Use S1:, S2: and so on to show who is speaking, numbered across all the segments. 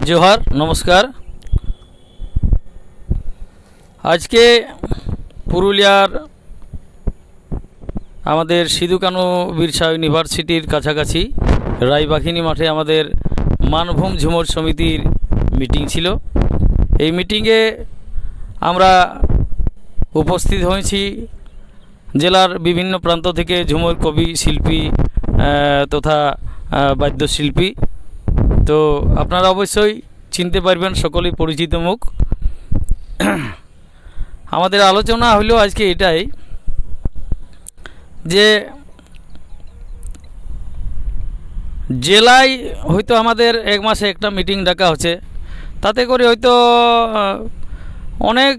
S1: जोहार नमस्कार। आज के पुरुलियार आमादेर सिधु कानू बिरसा यूनिभार्सिटिर काछाकाछि रायबाखिनी माठे आमादेर मानभूम झुमर समितिर मीटिंग छिलो। এই মিটিংয়ে আমরা উপস্থিত হয়েছি জেলার বিভিন্ন প্রান্ত থেকে ঝুমুর কবি শিল্পী তথা বাদ্যশিল্পী। তো আপনারা অবশ্যই চিনতে পারবেন, সকলেই পরিচিত মুখ। আমাদের আলোচনা হলো আজকে এটাই যে জেলায় হয়তো আমাদের এক মাসে একটা মিটিং ডাকা হচ্ছে, তাতে করে হয়তো অনেক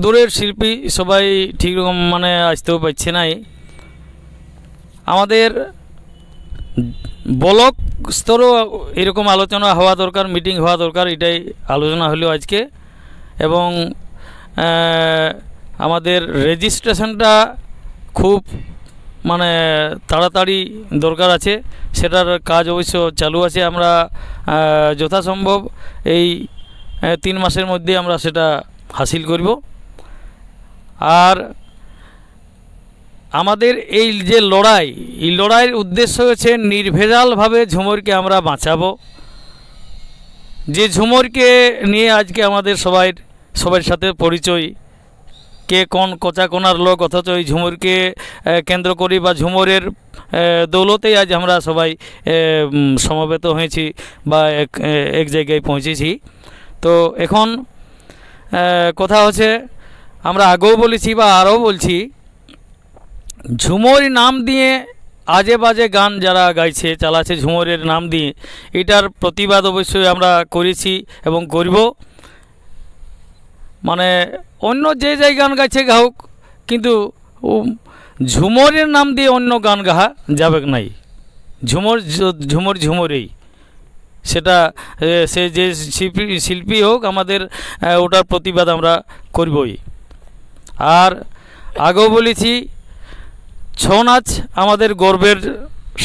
S1: দূরের শিল্পী সবাই ঠিক রকম আসতেও পারছে নাই। আমাদের ব্লক স্তরেও এরকম আলোচনা হওয়া দরকার, মিটিং হওয়া দরকার, এটাই আলোচনা হলো আজকে। এবং আমাদের রেজিস্ট্রেশনটা খুব তাড়াতাড়ি দরকার আছে, সেটার কাজ অবশ্য চালু আছে। আমরা যথাসম্ভব এই 3 মাসের মধ্যে আমরা সেটা হাসিল করব। আর আমাদের এই যে লড়াই, এই লড়াইয়ের উদ্দেশ্য হচ্ছে নির্ভেজালভাবে ঝুমরকে আমরা বাঁচাবো। যে ঝুমরকে নিয়ে আজকে আমাদের সবার সাথে পরিচয়, কে কোন কোচাকোনার লোক, অথচ এই ঝুমরকে কেন্দ্র করি বা ঝুমরের দৌলতেই আজ আমরা সবাই সমবেত হয়েছি বা এক জায়গায় পৌঁছেছি। তো এখন কথা হচ্ছে, আমরা আগেও বলেছি বা আরও বলছি, ঝুমর নাম দিয়ে আজে বাজে গান যারা গাইছে চালাচ্ছে ঝুমরের নাম দিয়ে, এটার প্রতিবাদ অবশ্যই আমরা করেছি এবং করব। অন্য যে যাই গান গাইছে গাহুক, কিন্তু ঝুমরের নাম দিয়ে অন্য গান গাহা যাবে নাই। ঝুমরেই সেটা সে যে শিল্পী হোক, আমাদের ওটার প্রতিবাদ আমরা করবই। আর আগেও বলেছি, ছৌ নাচ আমাদের গর্বের,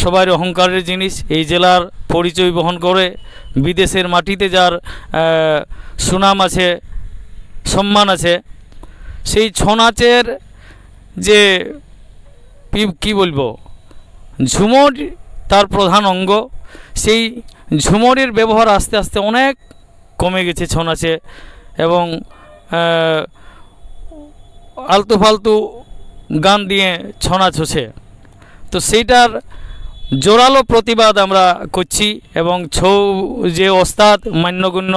S1: সবার অহংকারের জিনিস। এই জেলার পরিচয় বহন করে, বিদেশের মাটিতে যার সুনাম আছে, সম্মান আছে, সেই ছৌ নাচের যে কি বলবো, ঝুমর তার প্রধান অঙ্গ। সেই ঝুমরের ব্যবহার আস্তে আস্তে অনেক কমে গেছে ছৌ নাচে, এবং আলতু ফালতু গান দিয়ে ছৌ নাচ হচ্ছে। তো সেইটার জোরালো প্রতিবাদ আমরা করছি। এবং ছৌ যে ওস্তাদ, মান্যগণ্য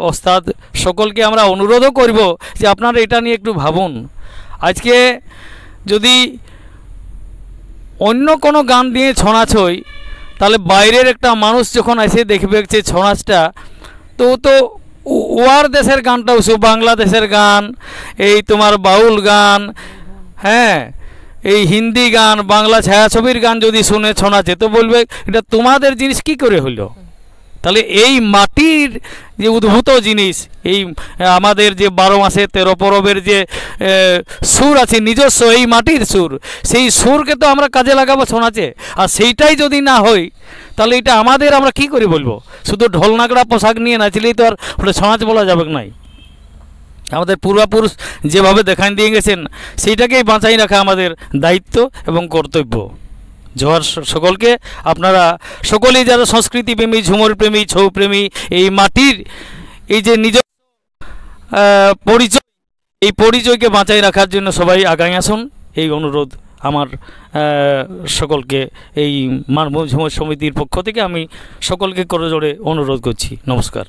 S1: ওস্তাদ, সকলকে আমরা অনুরোধও করব যে আপনারা এটা নিয়ে একটু ভাবুন। আজকে যদি অন্য কোনো গান দিয়ে ছৌ নাচ হয়, তাহলে বাইরের একটা মানুষ যখন এসে দেখবে যে ছৌ নাচটা, তো ওয়ার দেশের গানটাও, বাংলাদেশের গান, এই তোমার বাউল গান, হ্যাঁ, এই হিন্দি গান, বাংলা ছায়াছবির গান যদি শুনে ছৌ নাচে, তো বলবে এটা তোমাদের জিনিস কি করে হলো। তাহলে এই মাটির যে উদ্ভূত জিনিস, এই আমাদের যে 12 মাসে 13 পরবের যে সুর আছে নিজস্ব, এই মাটির সুর, সেই সুরকে তো আমরা কাজে লাগাবো ছৌ নাচে। আর সেইটাই যদি না হয়, তাহলে এটা আমাদের, আমরা কি করে বলবো? শুধু ঢোল নাগড়া পোশাক নিয়ে নাচলেই তো আর ওটা ছৌ নাচ বলা যাবে নাই। আমাদের পূর্বপুরুষ যেভাবে দেখান দিয়ে গেছেন, সেইটাকেই বাঁচাই রাখা আমাদের দায়িত্ব এবং কর্তব্য। জোহার সকলকে। আপনারা সকলেই যারা সংস্কৃতি প্রেমী, ঝুমর প্রেমী, ছৌ প্রেমী, এই মাটির এই যে নিজ পরিচয়, এই পরিচয়কে বাঁচাই রাখার জন্য সবাই আগাই আসুন, এই অনুরোধ আমার সকলকে এই মানভূম ঝুমর সমিতির পক্ষ থেকে আমি সকলকে করজোড়ে অনুরোধ করছি। নমস্কার।